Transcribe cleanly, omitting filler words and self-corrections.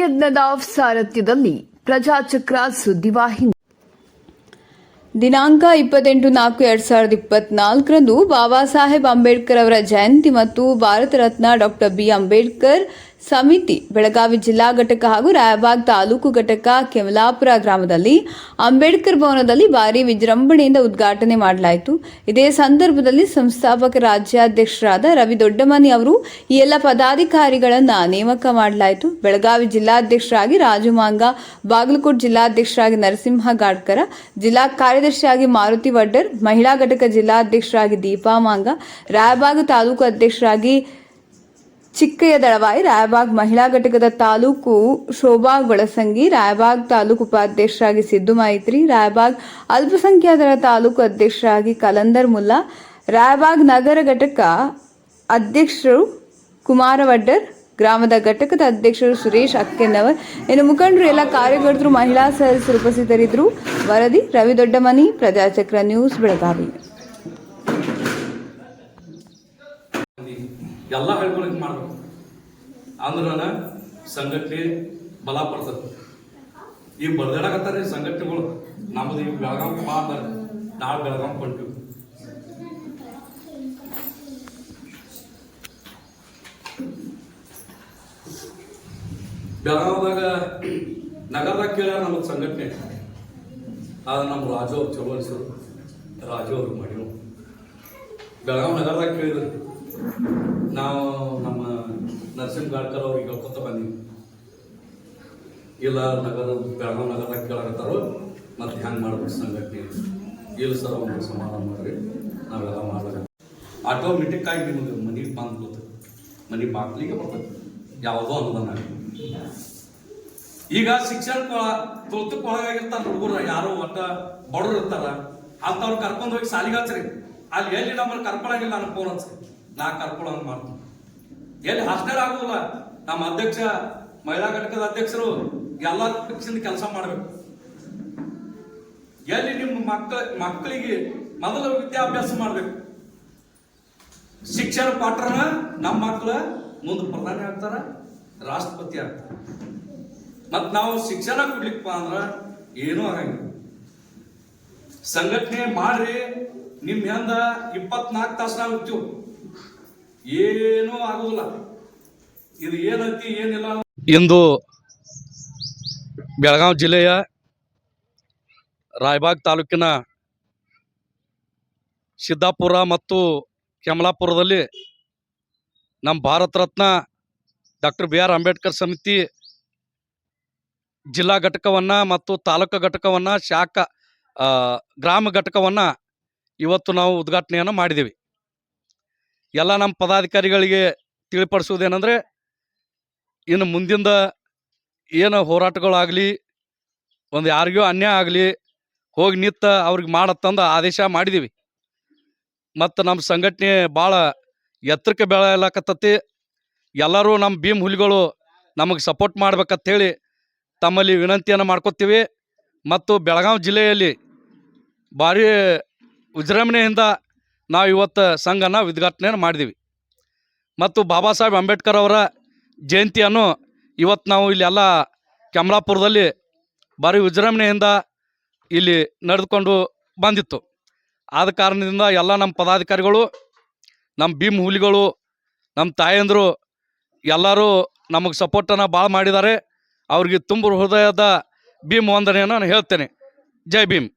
ಯಜ್ಞದ ಸಾರಥ್ಯದಲ್ಲಿ ಪ್ರಜಾಚಕ್ರ ಸುದ್ದಿವಾಹಿನಿ ದಿನಾಂಕ 28/4/2024ರಂದು ಬಾಬಾ ಸಾಹೇಬ್ ಅಂಬೇಡ್ಕರ್ ಅವರ ಜಯಂತಿ ಮತ್ತು ಭಾರತ ರತ್ನ ಡಾಕ್ಟರ್ ಬಿ ಅಂಬೇಡ್ಕರ್ ಸಮಿತಿ ಬೆಳಗಾವಿ ಜಿಲ್ಲಾ ಘಟಕ ಹಾಗೂ ರಾಯಬಾಗ್ ತಾಲೂಕು ಘಟಕ ಕೆಮಲಾಪುರ ಗ್ರಾಮದಲ್ಲಿ ಅಂಬೇಡ್ಕರ್ ಭವನದಲ್ಲಿ ಭಾರಿ ವಿಜೃಂಭಣೆಯಿಂದ ಉದ್ಘಾಟನೆ ಮಾಡಲಾಯಿತು. ಇದೇ ಸಂದರ್ಭದಲ್ಲಿ ಸಂಸ್ಥಾಪಕ ರಾಜ್ಯಾಧ್ಯಕ್ಷರಾದ ರವಿ ದೊಡ್ಡಮನಿ ಅವರು ಈ ಎಲ್ಲ ಪದಾಧಿಕಾರಿಗಳನ್ನು ನೇಮಕ ಮಾಡಲಾಯಿತು. ಬೆಳಗಾವಿ ಜಿಲ್ಲಾಧ್ಯಕ್ಷರಾಗಿ ರಾಜು ಮಾಂಗ, ಬಾಗಲಕೋಟೆ ಜಿಲ್ಲಾಧ್ಯಕ್ಷರಾಗಿ ನರಸಿಂಹ ಗಾಡ್ಕರ, ಜಿಲ್ಲಾ ಕಾರ್ಯದರ್ಶಿಯಾಗಿ ಮಾರುತಿ ವಡ್ಡರ್, ಮಹಿಳಾ ಘಟಕ ಜಿಲ್ಲಾಧ್ಯಕ್ಷರಾಗಿ ದೀಪಾ ಮಾಂಗ, ರಾಯಬಾಗ್ ತಾಲೂಕು ಅಧ್ಯಕ್ಷರಾಗಿ ಚಿಕ್ಕಯ್ಯ ದಳವಾಯಿ, ರಾಯಬಾಗ್ ಮಹಿಳಾ ಘಟಕದ ತಾಲೂಕು ಶೋಭಾ ಗೊಳಸಂಗಿ, ರಾಯಬಾಗ್ ತಾಲೂಕು ಉಪಾಧ್ಯಕ್ಷರಾಗಿ ಸಿದ್ದು ಮೈತ್ರಿ, ರಾಯಬಾಗ್ ಅಲ್ಪಸಂಖ್ಯಾತರ ತಾಲೂಕು ಅಧ್ಯಕ್ಷರಾಗಿ ಕಲಂದರ್ ಮುಲ್ಲಾ, ರಾಯಬಾಗ್ ನಗರ ಘಟಕ ಅಧ್ಯಕ್ಷರು ಕುಮಾರ ವಡ್ಡರ್, ಗ್ರಾಮದ ಘಟಕದ ಅಧ್ಯಕ್ಷರು ಸುರೇಶ್ ಅಕ್ಕೆನ್ನವರ್, ಇನ್ನು ಮುಖಂಡರು ಎಲ್ಲ ಕಾರ್ಯಕರ್ತರು ಮಹಿಳಾ ಸದಸ್ಯರು ಉಪಸ್ಥಿತರಿದ್ದರು. ವರದಿ ರವಿ ದೊಡ್ಡಮನಿ, ಪ್ರಜಾಚಕ್ರ ನ್ಯೂಸ್, ಬೆಳಗಾವಿ. ಎಲ್ಲ ಹೇಳ್ಕೊಳಕ್ ಮಾಡ್ಬೇಕು ಅಂದ್ರ ಸಂಘಟನೆ ಬಲ ಪಡ್ತದೆ. ಈಗ ಬರ್ದಾಡಕತ್ತಾರೆ ಸಂಘಟನೆಗಳು. ನಮ್ದು ಈಗ ಬೆಳಗಾವಿ ಮಾಡ್ತಾರೆ, ನಾಳೆ ಬೆಳಗಾವಿ ಕೊಂಟಿವಿ. ಬೆಳಗಾವಿದಾಗ ನಗರದಾಗ ಕೇಳ್ಯಾರ ನಮಗ್ ಸಂಘಟನೆ. ಆದ್ರೆ ನಮ್ಮ ರಾಜು ಅವ್ರು ಚಲೋ ಅನ್ಸರು, ರಾಜು ಅವ್ರಿಗೆ ಮಾಡಿವು. ಬೆಳಗಾವಿ ನಗರದಾಗ ಕೇಳಿದ್ರು, ನಾವು ನಮ್ಮ ನರಸಿಂಹ ಗಾಡ್ಕರ್ ಅವ್ರಿಗೆ ಹೇಳ್ಕೊತ ಬಂದೀವಿ. ಇಲ್ಲ ಬೆಳಗಾವಿ ನಗರದಾಗ ಕೇಳಾಕತ್ತಾರೋ, ಮತ್ತೆ ಹೆಂಗೆ ಮಾಡ್ಬೇಕು ಸಂಘಟನೆ? ಇಲ್ಲ ಸರ್, ಒಂದು ಸಮಾಧಾನ ಮಾಡ್ರಿ, ನಾವೆಲ್ಲ ಮಾಡ್ಬೇಕು. ಆಟೋಮೆಟಿಕ್ ಆಗಿ ನಿಮಗೆ ಮನೆಗೆ ಬಂದ್ಬಿಡ್ತು, ಮನೆ ಬಾಗ್ಲಿಗೆ ಬರ್ತದೆ ಯಾವುದೋ ಅನುದಾನ. ಈಗ ಶಿಕ್ಷಣ ತುರ್ತಕ್ಕೆ ಒಳಗಾಗಿರ್ತಾರ ಹುಡುಗರು, ಯಾರು ಒಟ್ಟ ಬಡವ್ರು ಇರ್ತಾರ, ಅಂಥವ್ರು ಕರ್ಕೊಂಡು ಹೋಗಿ ಸಾಲಿಗೆ ಹಚ್ರಿ. ಅಲ್ಲಿ ಎಲ್ಲಿ ನಮ್ಮಲ್ಲಿ ಕರ್ಕೊಳಂಗಿಲ್ಲ, ನನಗೆ ಫೋನ್ ಹಚ್ರಿ, ನಾ ಕರ್ಕೊಳ್ಳೋಂಗ ಮಾಡ್ತೀನಿ. ಎಲ್ಲಿ ಹಾಸ್ಟೆಲ್ ಆಗುದಿಲ್ಲ, ನಮ್ಮ ಅಧ್ಯಕ್ಷ ಮಹಿಳಾ ಘಟಕದ ಅಧ್ಯಕ್ಷರು ಎಲ್ಲ ಪಕ್ಷದಿಂದ ಕೆಲಸ ಮಾಡ್ಬೇಕು. ಎಲ್ಲಿ ನಿಮ್ಮ ಮಕ್ಕಳಿಗೆ ಮೊದಲು ವಿದ್ಯಾಭ್ಯಾಸ ಮಾಡ್ಬೇಕು. ಶಿಕ್ಷಣ ಪಾಠನ ನಮ್ಮ ಮಕ್ಕಳು ಮುಂದೆ ಪ್ರಧಾನಿ ಆಗ್ತಾರ, ರಾಷ್ಟ್ರಪತಿ ಆಗ್ತಾರ. ಮತ್ ನಾವು ಶಿಕ್ಷಣ ಕೊಡ್ಲಿಕ್ಕಪ್ಪ ಅಂದ್ರ ಏನೂ ಆಗಂಗಿಲ್ಲ. ಸಂಘಟನೆ ಮಾಡ್ರಿ, ನಿಮ್ ಹೆಂದ 24 ತಾಸು ನಾವು ಇರ್ತೀವಿ, ಏನೂ ಆಗುದಿಲ್ಲ. ಇದು ಏನೈತಿ ಏನಿಲ್ಲ. ಇಂದು ಬೆಳಗಾವಿ ಜಿಲ್ಲೆಯ ರಾಯಬಾಗ್ ತಾಲೂಕಿನ ಸಿದ್ದಾಪುರ ಮತ್ತು ಕೆಮಲಾಪುರದಲ್ಲಿ ನಮ್ಮ Bharat Ratna doctor B R Ambedkar ಸಮಿತಿ ಜಿಲ್ಲಾ ಘಟಕವನ್ನು ಮತ್ತು ತಾಲೂಕು ಘಟಕವನ್ನು, ಗ್ರಾಮ ಘಟಕವನ್ನು ಇವತ್ತು ನಾವು ಉದ್ಘಾಟನೆಯನ್ನು ಮಾಡಿದ್ದೀವಿ. ಎಲ್ಲ ನಮ್ಮ ಪದಾಧಿಕಾರಿಗಳಿಗೆ ತಿಳಿಪಡಿಸುವುದೇನೆಂದರೆ, ಇನ್ನು ಮುಂದಿಂದ ಏನು ಹೋರಾಟಗಳಾಗಲಿ, ಒಂದು ಯಾರಿಗೂ ಅನ್ಯಾಯ ಆಗಲಿ, ಹೋಗಿ ನಿಂತು ಅವ್ರಿಗೆ ಮಾಡತ್ತಂದು ಆದೇಶ ಮಾಡಿದ್ದೀವಿ. ಮತ್ತು ನಮ್ಮ ಸಂಘಟನೆ ಭಾಳ ಎತ್ತರಕ್ಕೆ ಬೆಳೆಯಲಾಕತ್ತತಿ. ಎಲ್ಲರೂ ನಮ್ಮ ಭೀಮ್ ಹುಲಿಗಳು ನಮಗೆ ಸಪೋರ್ಟ್ ಮಾಡ್ಬೇಕಂತೇಳಿ ತಮ್ಮಲ್ಲಿ ವಿನಂತಿಯನ್ನು ಮಾಡ್ಕೊತೀವಿ. ಮತ್ತು ಬೆಳಗಾವಿ ಜಿಲ್ಲೆಯಲ್ಲಿ ಭಾರಿ ವಿಜೃಂಭಣೆಯಿಂದ ನಾವು ಇವತ್ತು ಸಂಘನ ಉದ್ಘಾಟನೆಯನ್ನು ಮಾಡಿದ್ದೀವಿ. ಮತ್ತು ಬಾಬಾ ಸಾಹೇಬ್ ಅಂಬೇಡ್ಕರ್ ಅವರ ಜಯಂತಿಯನ್ನು ಇವತ್ತು ನಾವು ಇಲ್ಲಿ ಎಲ್ಲ ಕೆಮಲಾಪುರದಲ್ಲಿ ಭಾರಿ ವಿಜೃಂಭಣೆಯಿಂದ ಇಲ್ಲಿ ನಡೆದುಕೊಂಡು ಬಂದಿತ್ತು. ಆದ ಕಾರಣದಿಂದ ಎಲ್ಲ ನಮ್ಮ ಪದಾಧಿಕಾರಿಗಳು, ನಮ್ಮ ಭೀಮ್ ಹುಲಿಗಳು, ನಮ್ಮ ತಾಯಂದರು ಎಲ್ಲರೂ ನಮಗೆ ಸಪೋರ್ಟನ್ನು ಭಾಳ ಮಾಡಿದ್ದಾರೆ. ಅವ್ರಿಗೆ ತುಂಬ ಹೃದಯದ ಭೀಮ್ ವಂದನೆಯನ್ನು ನಾನು ಹೇಳ್ತೇನೆ. ಜೈ ಭೀಮ್.